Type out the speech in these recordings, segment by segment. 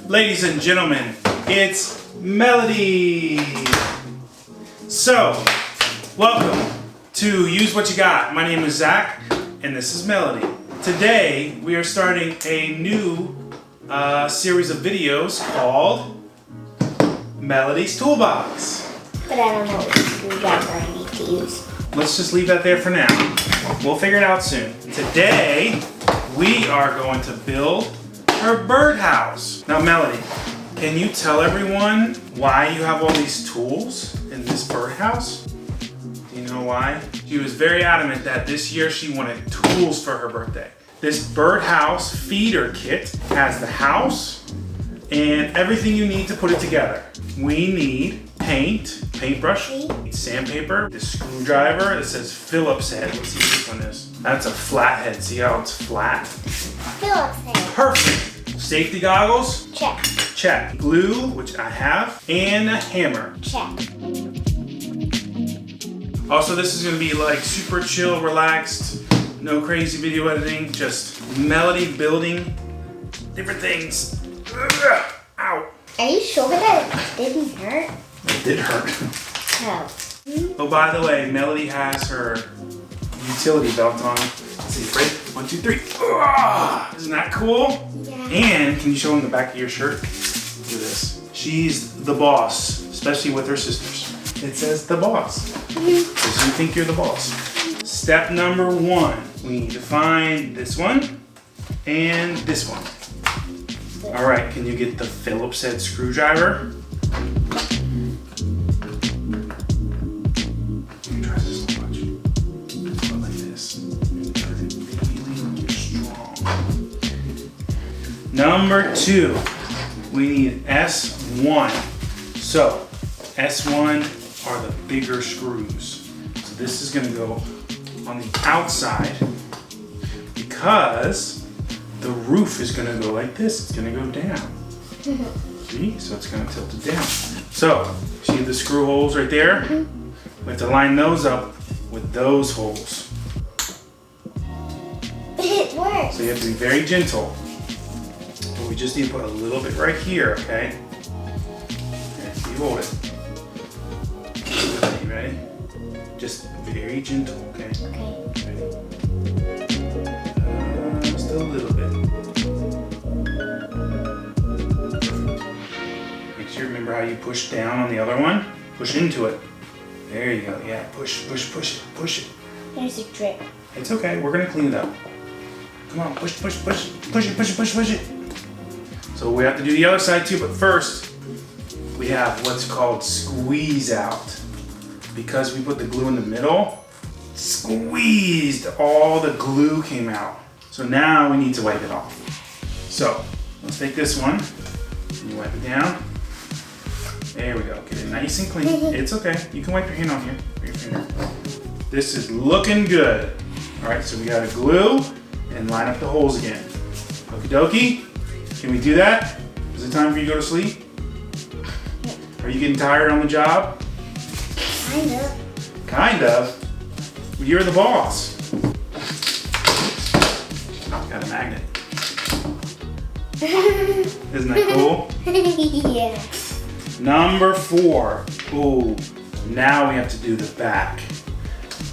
Ladies and gentlemen, it's Melody. So, welcome to Use What You Got. My name is Zach, and this is Melody. Today, we are starting a new series of videos called Melody's Toolbox. But I don't know what screwdriver I need to use. Let's just leave that there for now. We'll figure it out soon. Today, we are going to build her birdhouse. Now, Melody, can you tell everyone why you have all these tools in this birdhouse? Do you know why? She was very adamant that this year she wanted tools for her birthday. This birdhouse feeder kit has the house and everything you need to put it together. We need paint, paintbrush, sandpaper, this screwdriver that says Phillips head. Let's see what this one is. That's a flat head. See how it's flat? Phillips head. Perfect. Safety goggles? Check. Check. Glue, which I have, and a hammer. Check. Also, this is gonna be like super chill, relaxed, no crazy video editing, just Melody building different things. Ugh. Ow. Are you sure that it didn't hurt? It did hurt. Oh. Oh, by the way, Melody has her utility belt on. Let's see, ready? 1, 2, 3. Ugh. Isn't that cool? Yeah. And can you show them the back of your shirt? Look at this. She's the boss, especially with her sisters. It says the boss. Because you think you're the boss. Step number 1. We need to find this one and this one. All right, can you get the Phillips head screwdriver? You can try this one, watch. Go like this. And turn it really strong. Number 2, we need S1. So, S1 are the bigger screws. So this is gonna go on the outside because the roof is gonna go like this. It's gonna go down. See? So it's gonna tilt it down. So, see the screw holes right there? We have to line those up with those holes. But it works. So you have to be very gentle. But we just need to put a little bit right here, okay? Okay, you hold it. You ready? Just very gentle, okay? Okay. Ready? Just a little bit. Make sure, remember how you push down on the other one? Push into it. There you go. Yeah, push, push, push it, push it. There's a drip. It's okay. We're gonna clean it up. Come on, push, push, push, push it, push it, push, push it. So we have to do the other side too, but first we have what's called squeeze out. Because we put the glue in the middle, squeezed, all the glue came out. So now we need to wipe it off. So let's take this one, and you wipe it down. There we go, get it nice and clean. It's okay, you can wipe your hand off here, with your finger. This is looking good. All right, so we gotta glue and line up the holes again. Okie dokie, can we do that? Is it time for you to go to sleep? Are you getting tired on the job? Kind of. Kind of. You're the boss. Got a magnet. Isn't that cool? Yeah. Number 4. Ooh, now we have to do the back.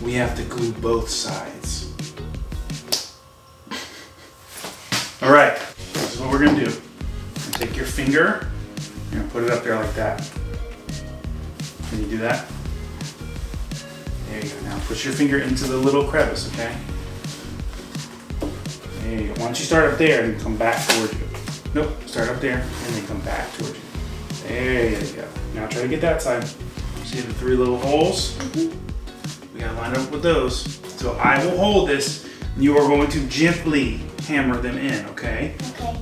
We have to glue both sides. All right, this is what we're gonna do. You're gonna take your finger, you're gonna put it up there like that. Can you do that? There you go. Now push your finger into the little crevice, okay? There you go. Once you start up there, and come back towards you. Nope, start up there and then come back towards you. There you go. Now try to get that side. See the 3 little holes? We gotta line up with those. So I will hold this. You are going to gently hammer them in, okay? Okay.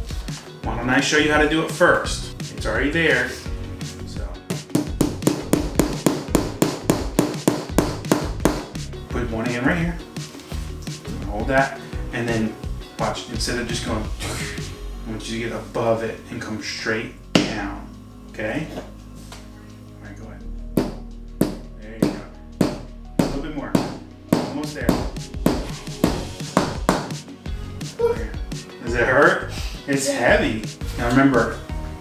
Why don't I show you how to do it first? It's already there. So put one hand right here. Hold that. And then watch, instead of just going, I want you to get above it and come straight down. Okay? Alright, go ahead. There you go. A little bit more. Almost there. There. Does it hurt? It's heavy. Now remember,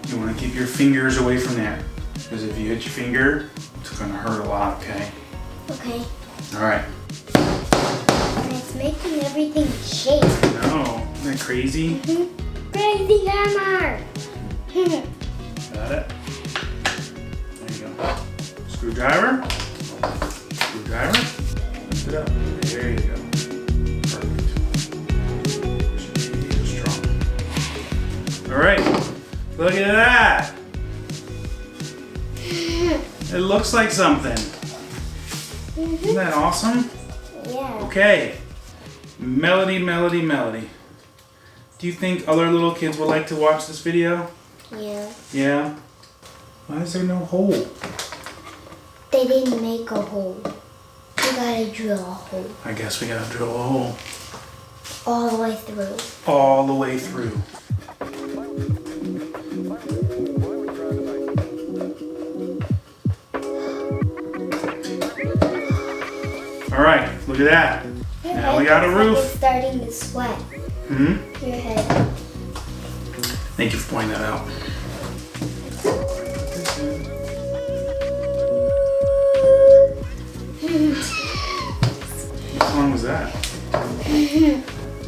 you want to keep your fingers away from there. Because if you hit your finger, it's going to hurt a lot, okay? Okay. All right. And it's making everything shake. No, isn't that crazy? Crazy hammer. Got it? There you go. Screwdriver. Screwdriver. Lift it up. There you go. Perfect. Should be strong. All right. Look at that. It looks like something. Isn't that awesome? Yeah. Okay. Melody, melody, melody. Do you think other little kids would like to watch this video? Yeah. Yeah? Why is there no hole? They didn't make a hole. We gotta drill a hole. I guess we gotta drill a hole. All the way through. All the way through. All right, look at that. Your Now head we got a looks like roof. It's starting to sweat. Your head. Thank you for pointing that out. What song was that?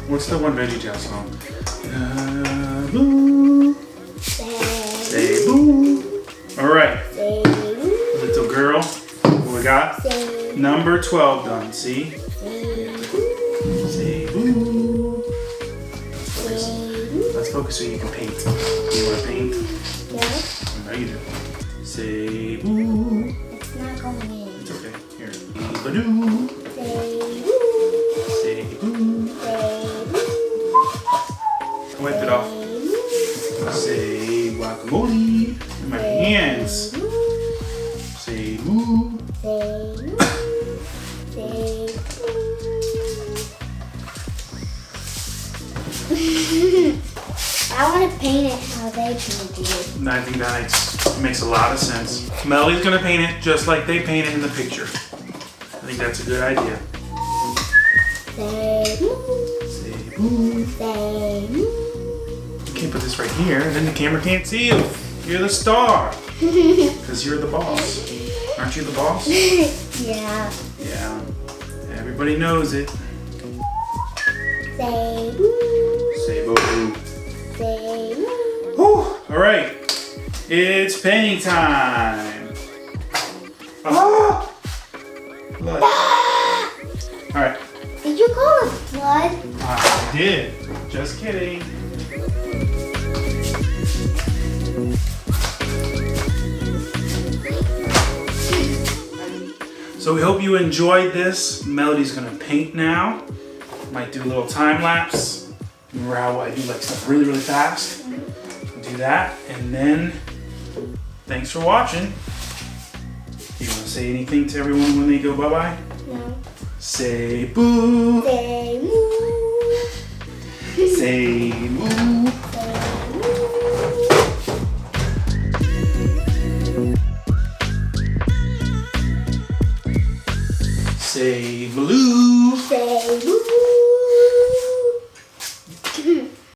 What's the one VeggieTale song? Boo. Say boo. All right, Say woo. little girl. What we got? Say Number 12 done. See? woo. Say boo. Say woo. Let's focus so you can paint. You want to paint? Yeah. I know you do. Say boo. It's not going in. It's okay. Here. Ba-doo. Say woo. Say boo. Say woo. Wipe it off. Say guacamole. In my hands. Say boo. Say woo. Say woo. I want to paint it how they painted it. I think that makes a lot of sense. Melody's gonna paint it just like they painted in the picture. I think that's a good idea. Say woo. Say boo. Say woo. You can't put this right here, and then the camera can't see you. You're the star. Because you're the boss. Aren't you the boss? Yeah. Yeah. Everybody knows it. Say woo. Say boo. Say woo. Whew. All right. It's painting time. Ah! Blood. All right. Did you call it blood? I did. Just kidding. So we hope you enjoyed this. Melody's gonna paint now. Might do a little time lapse. Remember how I do like stuff really, really fast? Do that, and then thanks for watching. Do you want to say anything to everyone when they go bye-bye? No. Say boo. Say moo. Say moo. Say blue. Say